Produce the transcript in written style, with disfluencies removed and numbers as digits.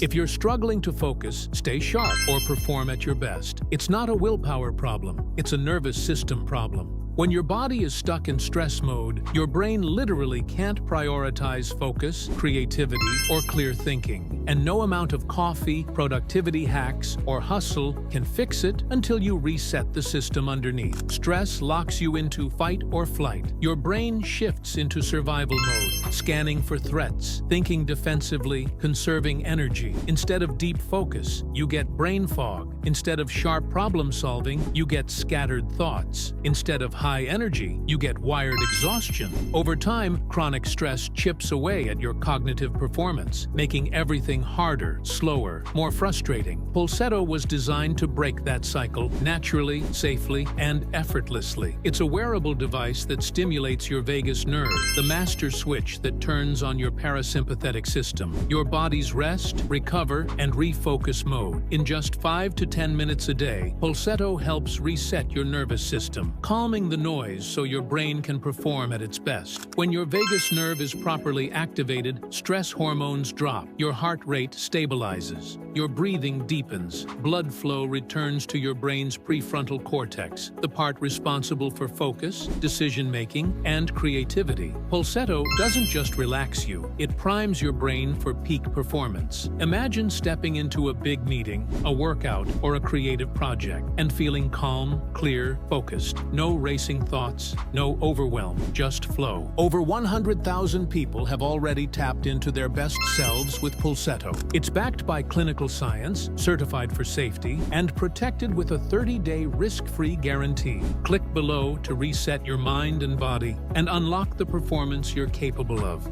If you're struggling to focus, stay sharp, or perform at your best, it's not a willpower problem, it's a nervous system problem. When your body is stuck in stress mode, your brain literally can't prioritize focus, creativity, or clear thinking. And no amount of coffee, productivity hacks, or hustle can fix it until you reset the system underneath. Stress locks you into fight or flight. Your brain shifts into survival mode, scanning for threats, thinking defensively, conserving energy. Instead of deep focus, you get brain fog. Instead of sharp problem solving, you get scattered thoughts. Instead of high energy, you get wired exhaustion. Over time, chronic stress chips away at your cognitive performance, making everything harder, slower, more frustrating. Pulsetto was designed to break that cycle naturally, safely, and effortlessly. It's a wearable device that stimulates your vagus nerve, the master switch that turns on your parasympathetic system. Your body's rest, recover, and refocus mode. In just 5 to 10 minutes a day, Pulsetto helps reset your nervous system, calming the noise so your brain can perform at its best. When your vagus nerve is properly activated, stress hormones drop, your heart rate stabilizes, your breathing deepens, blood flow returns to your brain's prefrontal cortex, the part responsible for focus, decision-making, and creativity. Pulsetto doesn't just relax you, it primes your brain for peak performance. Imagine stepping into a big meeting, a workout, or a creative project, and feeling calm, clear, focused. No racing thoughts, no overwhelm, just flow. Over 100,000 people have already tapped into their best selves with Pulsetto. It's backed by clinical science, certified for safety, and protected with a 30-day risk-free guarantee. Click below to reset your mind and body and unlock the performance you're capable of.